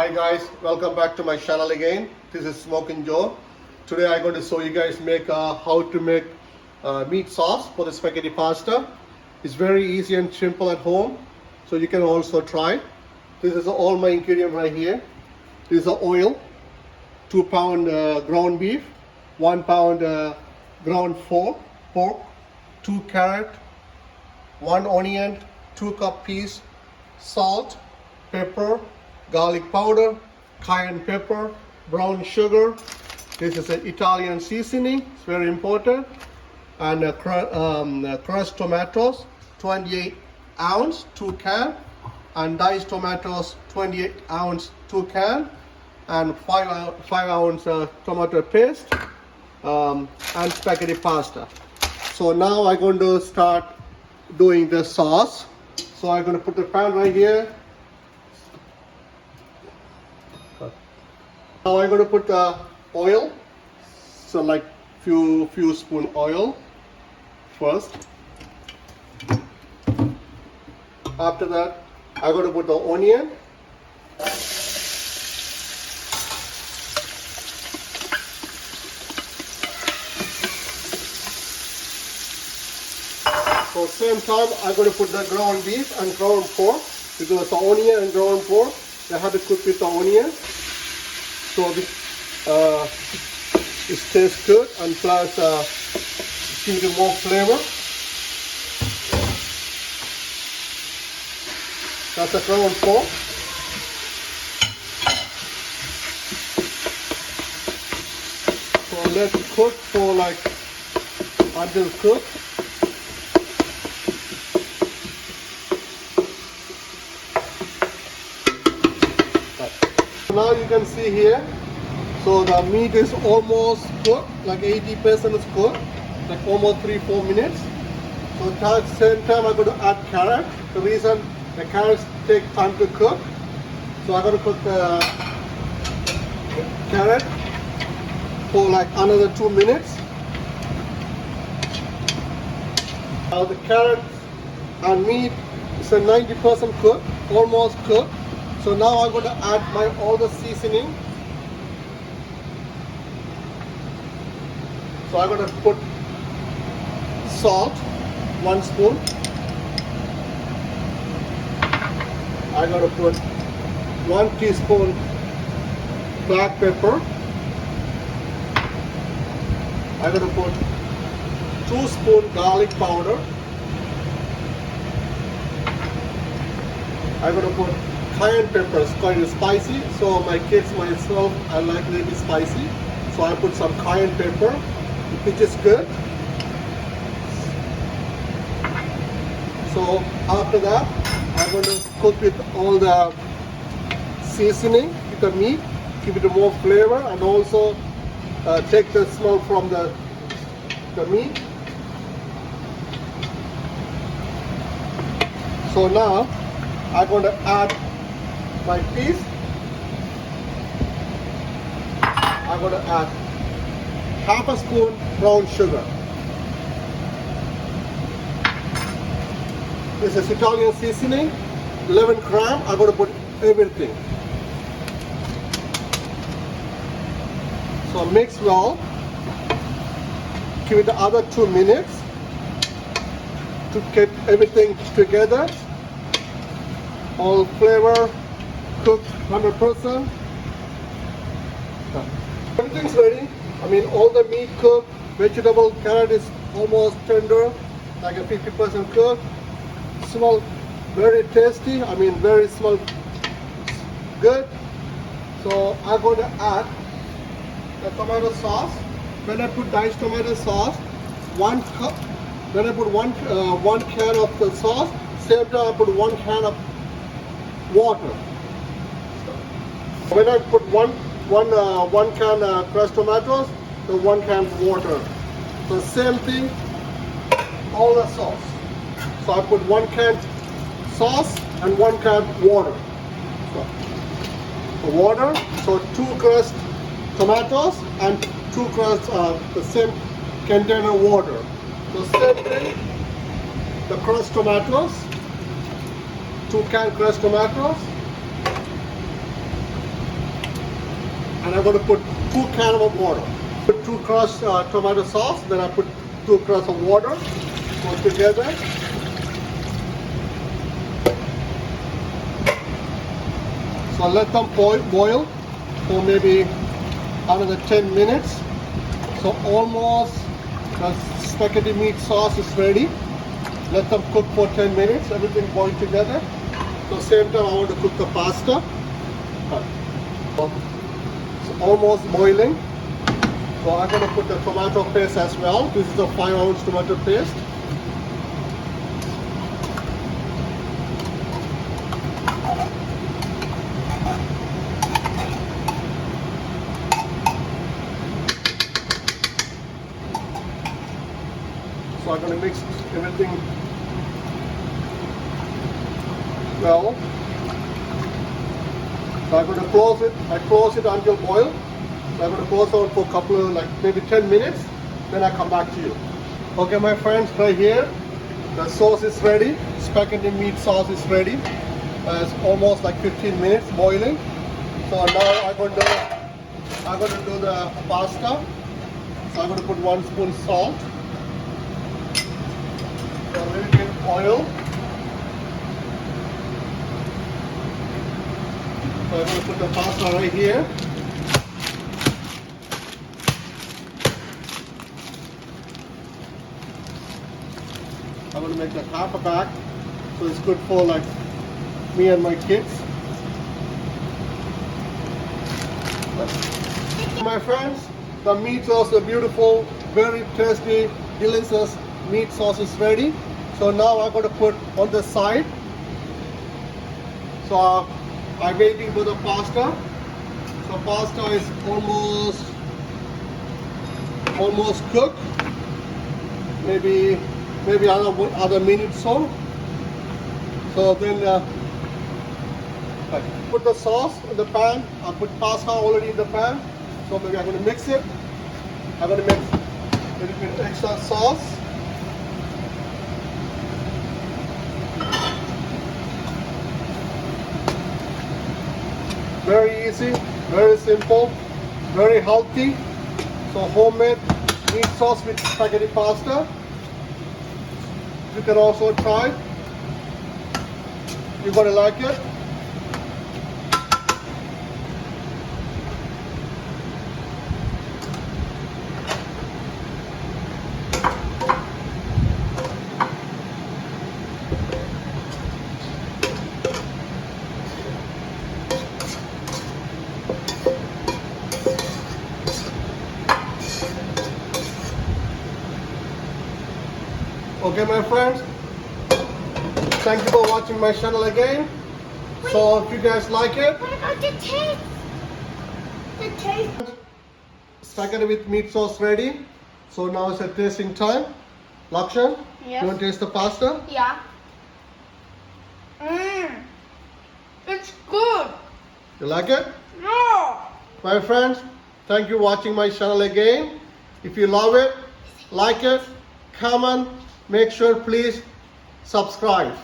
Hi guys, welcome back to my channel again. This is Smoking Joe. Today I'm going to show you guys how to make meat sauce for the spaghetti pasta. It's very easy and simple at home, so you can also try. This is all my ingredient right here. This is oil, 2 pound ground beef, 1 pound ground pork, 2 carrot, 1 onion, 2 cup peas, salt, pepper, garlic powder, cayenne pepper, brown sugar. This is an Italian seasoning, it's very important. And crushed tomatoes, 28 ounce, 2 can. And diced tomatoes, 28 ounce, 2 can. And 5 ounce tomato paste, and spaghetti pasta. So now I'm going to start doing the sauce. So I'm going to put the pan right here. Now I'm going to put the oil, so like few spoon oil first. After that, I'm going to put the onion. So same time, I'm going to put the ground beef and ground pork, because the onion and ground pork, they have to cook with the onion. So it tastes good, and plus give it more flavor. That's the ground pork. So let it cook for like until cooked. Now you can see here, so the meat is almost cooked, like 80% is cooked, like almost 3-4 minutes. So at the same time I'm going to add carrot. The reason the carrots take time to cook, so I'm going to cook the carrot for like another 2 minutes. Now the carrot and meat is a 90% cooked, almost cooked. So now I'm going to add all the seasoning. So I'm going to put salt, 1 spoon. I'm going to put 1 teaspoon black pepper. I'm going to put 2 spoon garlic powder. I'm going to put cayenne pepper. Is quite spicy, so my kids, myself, I like a little spicy. So I put some cayenne pepper, which is good. So after that, I'm going to cook with all the seasoning with the meat, give it more flavor, and also take the smell from the meat. So now I'm going to add my peas. I'm going to add half a spoon brown sugar. This is Italian seasoning, 11 gram. I'm going to put everything. So mix well. Give it the other 2 minutes to get everything together. All flavor cooked 100%. Everything's ready. I mean, all the meat cooked, vegetable, carrot is almost tender, like a 50% cooked. Smell very tasty. I mean, very smell good. So I'm going to add the tomato sauce. When I put diced tomato sauce, 1 cup. When I put one can of the sauce, same time I put 1 can of water. When I put one can crushed tomatoes, the 1 can water. So same thing, all the sauce. So I put 1 can sauce and 1 can water. So water, so 2 crushed tomatoes and 2 crushed the same container water. So same thing, the crushed tomatoes, 2 can crushed tomatoes, and I'm going to put 2 cans of water. Put 2 crushed tomato sauce, then I put 2 crushed of water, go together. So let them boil for maybe another 10 minutes. So almost the spaghetti meat sauce is ready. Let them cook for 10 minutes, everything boil together. So same time I want to cook the pasta. It's almost boiling. So I'm going to put the tomato paste as well. This is a 5-ounce tomato paste. So I'm going to mix everything well. So I'm going to close it. I close it until boil. So I'm going to close it for a couple of maybe 10 minutes. Then I come back to you. Okay, my friends, right here, the sauce is ready. Spaghetti meat sauce is ready. It's almost 15 minutes boiling. So now I'm going to do the pasta. So I'm going to put 1 spoon salt. A little bit oil. So I'm going to put the pasta right here. I'm going to make half a bag, so it's good for me and my kids. My friends, the meat sauce, the beautiful, very tasty, delicious meat sauce is ready. So now I'm going to put on the side. So I'm waiting for the pasta. So pasta is almost cooked. Maybe another minute so. So then put the sauce in the pan. I put pasta already in the pan. So maybe I'm going to mix it. I'm going to mix a little bit extra sauce. Very easy, very simple, very healthy. So homemade meat sauce with spaghetti pasta. You can also try. You're gonna like it. Okay, my friends, thank you for watching my channel again. So if you guys like it, What about the taste? The taste. spaghetti with meat sauce ready. So now it's a tasting time. Lakshan, Yes. you want to taste the pasta? Yeah. Mmm. It's good. You like it? No. My friends, thank you for watching my channel again. If you love it, like it, comment, make sure please subscribe.